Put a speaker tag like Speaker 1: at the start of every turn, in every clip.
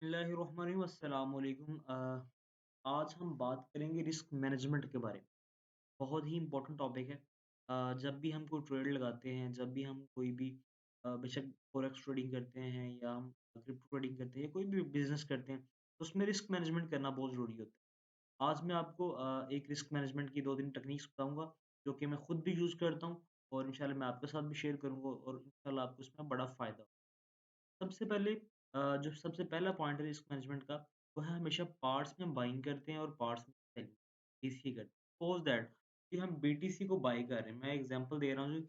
Speaker 1: बिस्मिल्लाहिर्रहमानिर्रहीम, अस्सलाम वालेकुम। आज हम बात करेंगे रिस्क मैनेजमेंट के बारे में। बहुत ही इम्पोर्टेंट टॉपिक है। जब भी हम कोई ट्रेड लगाते हैं, जब भी हम कोई भी बेशक फॉरेक्स ट्रेडिंग करते हैं या हम क्रिप्टो ट्रेडिंग करते हैं या कोई भी बिज़नेस करते हैं, तो उसमें रिस्क मैनेजमेंट करना बहुत ज़रूरी होता है। आज मैं आपको एक रिस्क मैनेजमेंट की 2-3 टेक्निक्स बताऊँगा, जो कि मैं खुद भी यूज़ करता हूँ और इंशाल्लाह मैं आपके साथ भी शेयर करूँगा और इंशाल्लाह आपको इसमें बड़ा फ़ायदा हो। सबसे पहले जो सबसे पहला पॉइंट है रिस्क मैनेजमेंट का, वो है हमेशा पार्ट्स में बाइंग करते हैं और पार्ट्स में सेलिंग बीटीसी करते हैं। सपोज़ दैट कि हम बीटीसी को बाय कर रहे हैं, मैं एग्ज़ाम्पल दे रहा हूँ जी।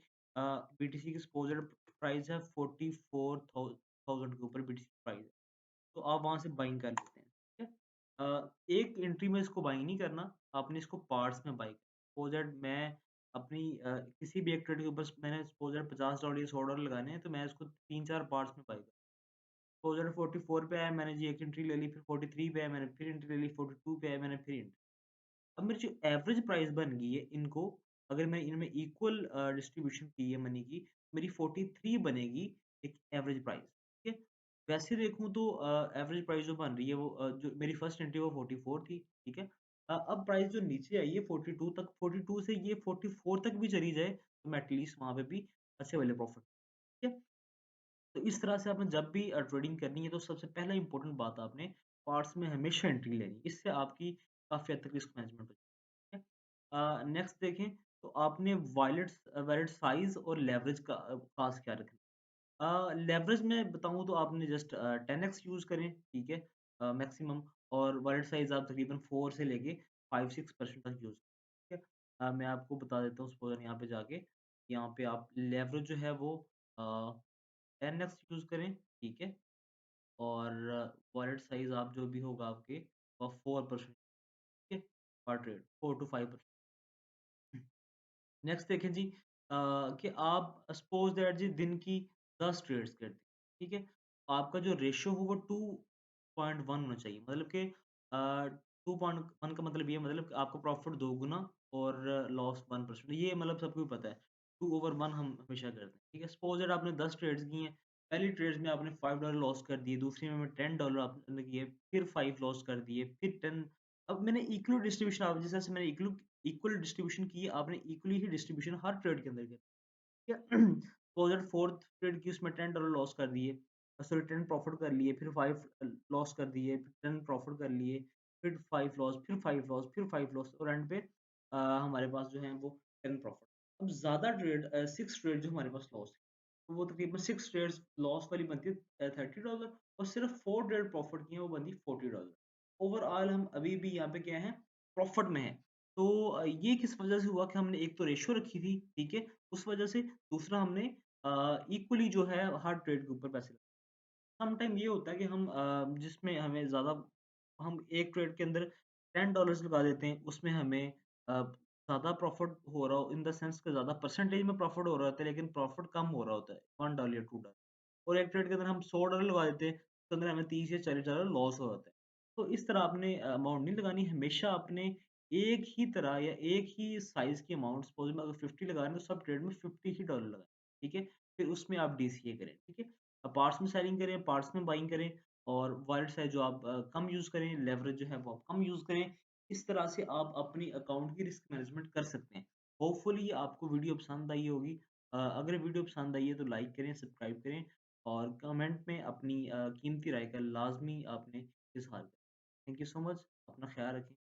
Speaker 1: बीटीसी की सपोज़ प्राइस है 44,000 के ऊपर बीटीसी प्राइस है, तो आप वहाँ से बाइंग कर लेते हैं, ठीक है? एक एंट्री में इसको बाइंग नहीं करना, आपने इसको पार्ट्स में बाय सपोज़ दैट मैं अपनी किसी भी एक ट्रेड के ऊपर मैंने सपोज़ दैट $50 या $100 लगाने हैं, तो मैं इसको 3-4 पार्ट्स में बाय एक्सपोज़र 44 पे आया, मैंने जी एक एंट्री ले ली, फिर 43 पे आया, मैंने फिर एंट्री ले ली, 42 पे आया, मैंने फिर एंट्री। अब मेरी जो एवरेज प्राइस बन गई है इनको, अगर मैं इनमें इक्वल डिस्ट्रीब्यूशन की है मनी की, मेरी 43 बनेगी एक एवरेज प्राइस, ठीक है? वैसे देखूँ तो एवरेज प्राइस जो बन रही है वो जो मेरी फर्स्ट एंट्री वो 44 थी, ठीक है? अब प्राइस जो नीचे आई है 42 तक, 42 से ये 44 तक भी चली जाए, तो मैं एटलीस्ट वहाँ पे भी अच्छे वाले प्रॉफिट, ठीक है? तो इस तरह से आपने जब भी ट्रेडिंग करनी है तो सबसे पहला इम्पोर्टेंट बात आपने पार्ट्स में हमेशा एंट्री लेनी है। इससे आपकी काफ़ी हद तक रिस्क मैनेजमेंट हो जाती है। नेक्स्ट देखें तो आपने वॉलेट साइज़ और लेवरेज का ख़ास ख्याल रखना लेवरेज में बताऊँ तो आपने जस्ट 10x यूज़ करें, ठीक है? मैक्सिमम और वॉलेट साइज़ आप तकरीबन 4 से लेके 5-6% तक यूज़ ठीक है? मैं आपको बता देता हूँ सपोज़ यहाँ पे जाके, यहाँ पे आप लेवरेज जो है वो अ 10x यूज़ करें, ठीक है? और वॉलेट साइज़ आप जो भी होगा आपके 4% ठीक है? पर ट्रेड 4 टू 5%। नेक्स्ट देखें जी कि आप सपोज़ दैट जी दिन की 10 ट्रेड्स करते हैं, ठीक है? आपका जो रेशियो हो वो 2.1 होना चाहिए। मतलब कि 2.1 का मतलब ये मतलब कि आपका प्रॉफ़िट 2 गुना और लॉस 1% ये मतलब सबको ही पता है। 2/1 हम हमेशा करते हैं, ठीक है? सपोज़ दैट आपने 10 ट्रेड्स की हैं, पहली ट्रेड्स में आपने $5 लॉस कर दिए, दूसरी में $10 आपने किए, फिर 5 लॉस कर दिए, फिर 10 अब मैंने इक्वल डिस्ट्रीब्यूशन आप जैसे मैंने इक्वल डिस्ट्रीब्यूशन की, आपने इक्वली ही डिस्ट्रीब्यूशन हर ट्रेड के अंदर की, ठीक है? सपोज़ दैट 4th ट्रेड की उसमें $10 लॉस कर दिए, सॉरी 10 प्रॉफिट कर लिए, फिर 5 लॉस कर दिए, फिर 10 प्रॉफिट कर लिए, फिर 5 लॉस, फिर 5 लॉस, फिर 5 लॉस और एंड पे हमारे पास जो है वो 10 प्रॉफिट। अब ज़्यादा 6 ट्रेड जो हमारे पास लॉस है, तो वो तकरीबन 6 ट्रेड्स लॉस वाली बनती है $30 और सिर्फ 4 ट्रेड प्रॉफिट की है वो बनती है $40। ओवरऑल हम अभी भी यहाँ पे क्या है प्रॉफिट में है। तो ये किस वजह से हुआ कि हमने एक तो रेशियो रखी थी, ठीक है? उस वजह से दूसरा हमने इक्वली जो है हर ट्रेड के ऊपर पैसे सम टाइम ये होता है कि हम जिसमें हमें ज़्यादा हम एक ट्रेड के अंदर $10 लगा देते हैं, उसमें हमें ज़्यादा प्रॉफ़िट हो रहा हो इन द सेंस कि ज़्यादा परसेंटेज में प्रॉफ़िट हो रहा होता है, लेकिन प्रॉफ़िट कम हो रहा होता है, $1 या $2 और एक ट्रेड के अंदर हम $100 लगा देते हैं, उसके अंदर हमें 30 या $40 लॉस हो जाता है। तो इस तरह आपने अमाउंट नहीं लगानी, हमेशा आपने एक ही तरह या एक ही साइज़ की अमाउंट सपोज़ मैं अगर 50 लगा रहे हैं, तो सब ट्रेड में 50 ही डॉलर लगाएँ, ठीक है? फिर उसमें आप डीसीए करें, ठीक है? पार्ट्स में सेलिंग करें, पार्ट्स में बाइंग करें और वॉलेट साइज़ जो आप कम यूज़ करें, लेवरेज जो है वो आप कम यूज़ करें। इस तरह से आप अपनी अकाउंट की रिस्क मैनेजमेंट कर सकते हैं। होपफुली आपको वीडियो पसंद आई होगी। अगर वीडियो पसंद आई है तो लाइक करें, सब्सक्राइब करें और कमेंट में अपनी कीमती राय का लाज़मी आपने इज़हार करें। Thank you so much. अपना ख़्याल रखें।